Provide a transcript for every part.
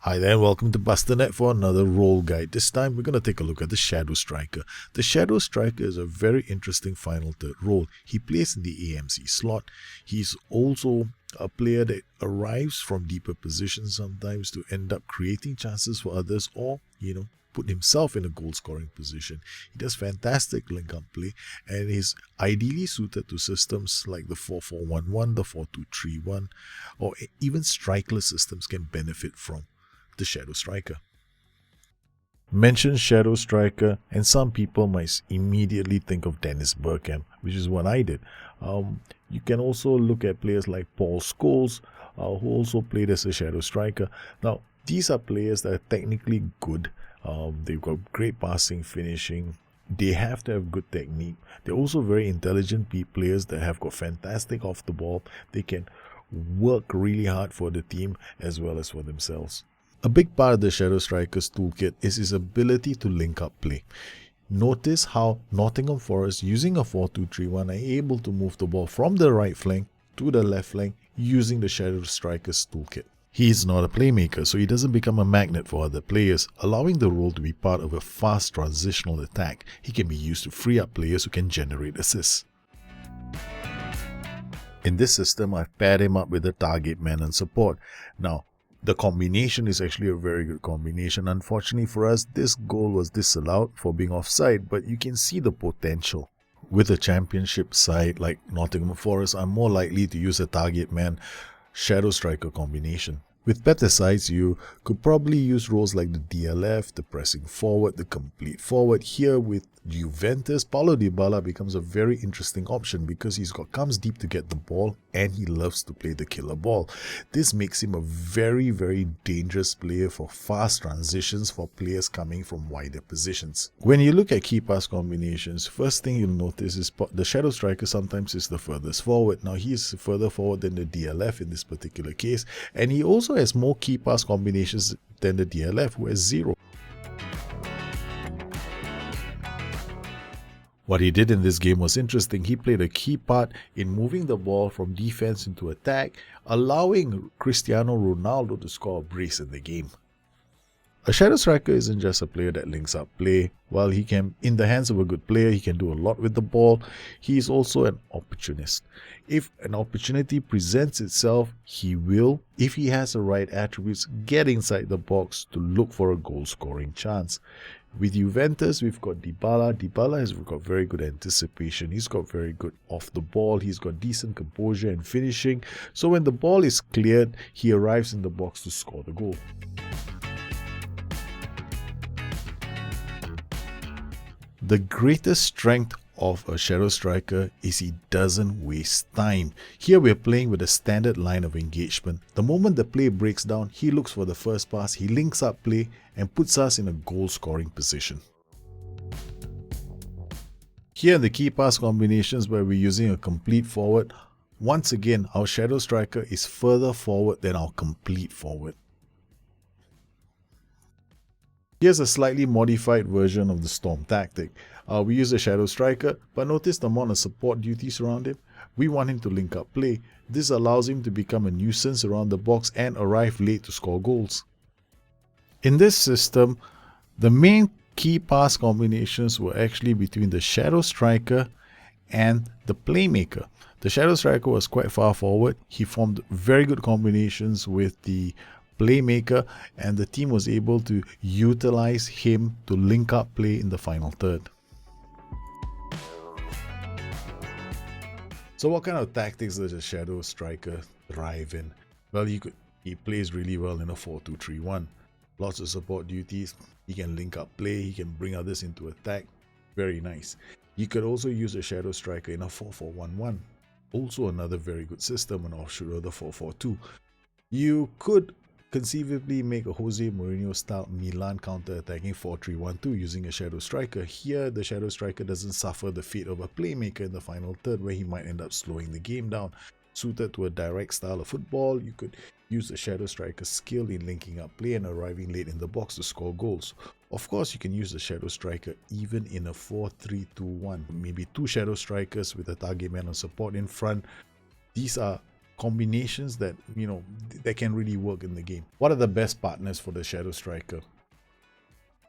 Hi there, welcome to Bustthenet for another role guide. This time we're going to take a look at the Shadow Striker. The Shadow Striker is a very interesting final third role. He plays in the AMC slot. He's also a player that arrives from deeper positions sometimes to end up creating chances for others or, put himself in a goal scoring position. He does fantastic link up play and is ideally suited to systems like the 4-4-1-1, the 4-2-3-1, or even strikerless systems can benefit from the Shadow Striker. Mention Shadow Striker and some people might immediately think of Dennis Bergkamp, which is what I did. You can also look at players like Paul Scholes, who also played as a Shadow Striker. Now, these are players that are technically good. They've got great passing, finishing. They have to have good technique. They're also very intelligent players that have got fantastic off the ball. They can work really hard for the team as well as for themselves. A big part of the Shadow Striker's toolkit is his ability to link up play. Notice how Nottingham Forest, using a 4-2-3-1, are able to move the ball from the right flank to the left flank using the Shadow Striker's toolkit. He is not a playmaker, so he doesn't become a magnet for other players, allowing the role to be part of a fast transitional attack. He can be used to free up players who can generate assists. In this system, I've paired him up with a target man and support. Now, the combination is actually a very good combination. Unfortunately for us, this goal was disallowed for being offside, but you can see the potential. With a championship side like Nottingham Forest, I'm more likely to use a target man Shadow Striker combination. With better sides, you could probably use roles like the DLF, the pressing forward, the complete forward. Here with Juventus, Paulo Dybala becomes a very interesting option because comes deep to get the ball and he loves to play the killer ball. This makes him a very, very dangerous player for fast transitions for players coming from wider positions. When you look at key pass combinations, first thing you'll notice is the Shadow Striker sometimes is the furthest forward. Now he is further forward than the DLF in this particular case, and he also has more key pass combinations than the DLF, who has 0. What he did in this game was interesting. He played a key part in moving the ball from defense into attack, allowing Cristiano Ronaldo to score a brace in the game. A Shadow Striker isn't just a player that links up play. While he can, in the hands of a good player, he can do a lot with the ball, he is also an opportunist. If an opportunity presents itself, he will, if he has the right attributes, get inside the box to look for a goal-scoring chance. With Juventus, we've got Dybala. Dybala has got very good anticipation. He's got very good off the ball. He's got decent composure and finishing. So when the ball is cleared, he arrives in the box to score the goal. The greatest strength of a Shadow Striker is he doesn't waste time. Here we're playing with a standard line of engagement. The moment the play breaks down, he looks for the first pass, he links up play and puts us in a goal scoring position. Here in the key pass combinations where we're using a complete forward, once again our Shadow Striker is further forward than our complete forward. Here's a slightly modified version of the Storm tactic. We use a Shadow Striker, but notice the amount of support duties around him. We want him to link up play. This allows him to become a nuisance around the box and arrive late to score goals. In this system, the main key pass combinations were actually between the Shadow Striker and the Playmaker. The Shadow Striker was quite far forward. He formed very good combinations with the Playmaker, and the team was able to utilize him to link up play in the final third. So what kind of tactics does a Shadow Striker thrive in? Well, he plays really well in a 4-2-3-1. Lots of support duties. He can link up play. He can bring others into attack. Very nice. You could also use a Shadow Striker in a 4-4-1-1. Also another very good system, an offshoot of the 4-4-2. You could conceivably make a Jose Mourinho style Milan counter-attacking 4-3-1-2 using a Shadow Striker. Here, the Shadow Striker doesn't suffer the fate of a playmaker in the final third where he might end up slowing the game down. Suited to a direct style of football, you could use the Shadow Striker's skill in linking up play and arriving late in the box to score goals. Of course, you can use the Shadow Striker even in a 4-3-2-1. Maybe 2 Shadow Strikers with a target man on support in front. These are combinations that, that can really work in the game. What are the best partners for the Shadow Striker?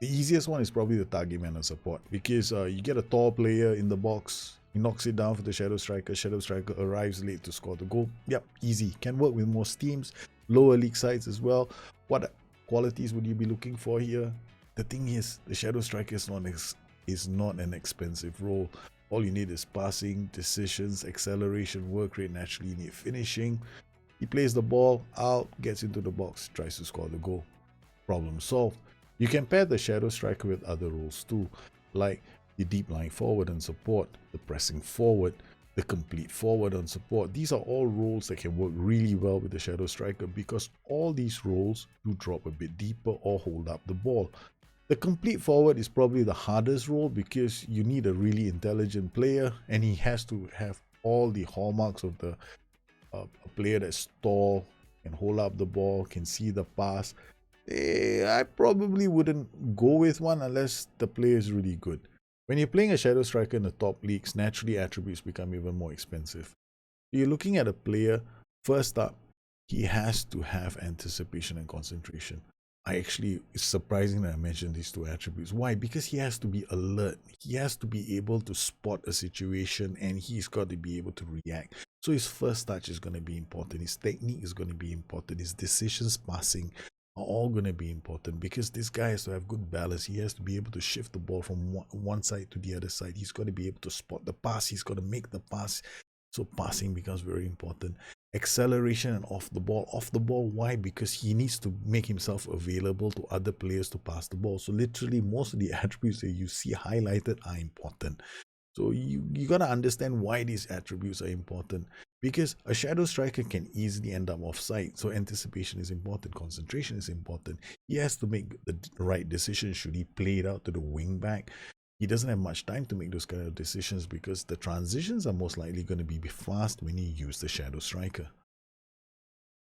The easiest one is probably the target man of support, because you get a tall player in the box, he knocks it down for the Shadow Striker. Shadow Striker arrives late to score the goal. Yep, easy. Can work with most teams, lower league sides as well. What qualities would you be looking for here? The thing is, the Shadow Striker is not an expensive role. All you need is passing, decisions, acceleration, work rate. Naturally, you need finishing. He plays the ball out, gets into the box, tries to score the goal. Problem solved. You can pair the Shadow Striker with other roles too, like the deep lying forward on support, the pressing forward, the complete forward on support. These are all roles that can work really well with the Shadow Striker, because all these roles do drop a bit deeper or hold up the ball. The complete forward is probably the hardest role, because you need a really intelligent player, and he has to have all the hallmarks of the a player that's tall, can hold up the ball, can see the pass. I probably wouldn't go with one unless the player is really good. When you're playing a Shadow Striker in the top leagues, naturally attributes become even more expensive. You're looking at a player, first up, he has to have anticipation and concentration. It's surprising that I mentioned these two attributes. Why? Because he has to be alert. He has to be able to spot a situation, and he's got to be able to react. So his first touch is going to be important. His technique is going to be important. His decisions passing are all going to be important, because this guy has to have good balance. He has to be able to shift the ball from one side to the other side. He's got to be able to spot the pass. He's got to make the pass. So passing becomes very important. Acceleration and off the ball. Off the ball, why? Because he needs to make himself available to other players to pass the ball. So literally most of the attributes that you see highlighted are important. So you got to understand why these attributes are important, because a Shadow Striker can easily end up offside. So anticipation is important, concentration is important. He has to make the right decision. Should he play it out to the wing back? He doesn't have much time to make those kind of decisions, because the transitions are most likely going to be fast when you use the Shadow Striker.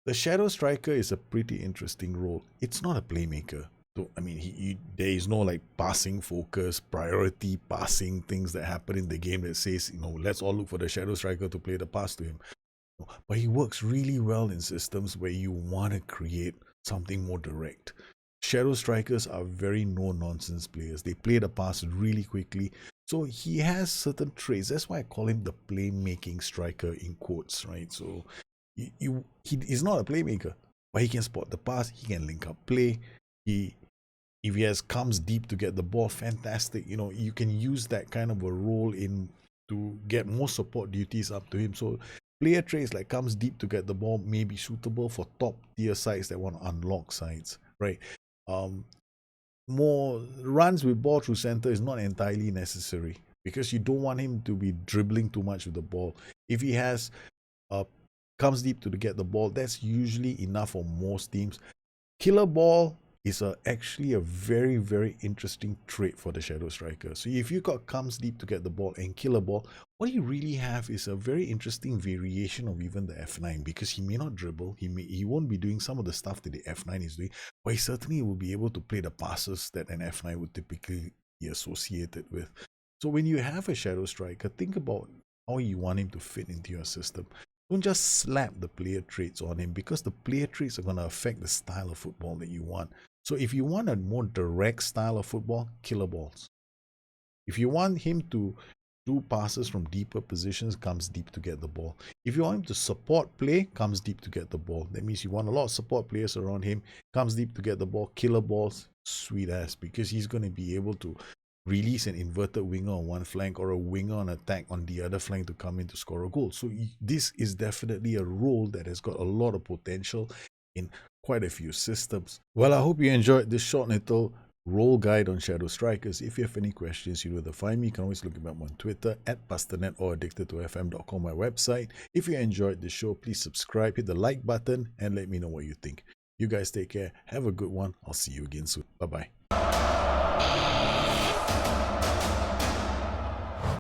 The Shadow Striker is a pretty interesting role. It's not a playmaker. So, I mean, there is no like passing focus, priority passing things that happen in the game that says, let's all look for the Shadow Striker to play the pass to him. But he works really well in systems where you want to create something more direct. Shadow Strikers are very no-nonsense players. They play the pass really quickly. So he has certain traits. That's why I call him the playmaking striker in quotes, right? So he's not a playmaker, but he can spot the pass. He can link up play. If he comes deep to get the ball, fantastic. You can use that kind of a role to get more support duties up to him. So player traits like comes deep to get the ball may be suitable for top tier sides that want to unlock sides, right? More runs with ball through center is not entirely necessary, because you don't want him to be dribbling too much with the ball. If he has comes deep to get the ball, that's usually enough for most teams. Killer ball is actually a very, very interesting trait for the Shadow Striker. So if you got comes deep to get the ball and killer ball, what you really have is a very interesting variation of even the F9, because he may not dribble, he won't be doing some of the stuff that the F9 is doing, but he certainly will be able to play the passes that an F9 would typically be associated with. So when you have a Shadow Striker, think about how you want him to fit into your system. Don't just slap the player traits on him, because the player traits are going to affect the style of football that you want. So if you want a more direct style of football, killer balls. If you want him to do passes from deeper positions, comes deep to get the ball. If you want him to support play, comes deep to get the ball. That means you want a lot of support players around him, comes deep to get the ball, killer balls, sweet ass, because he's going to be able to release an inverted winger on one flank or a winger on attack on the other flank to come in to score a goal. So this is definitely a role that has got a lot of potential in quite a few systems. Well, I hope you enjoyed this short little role guide on Shadow Strikers. If you have any questions, you know where to find me. You can always look me up on Twitter at Bustthenet or addicted2fm.com, my website. If you enjoyed the show, please subscribe, hit the like button, and let me know what you think. You guys take care. Have a good one. I'll see you again soon. Bye-bye.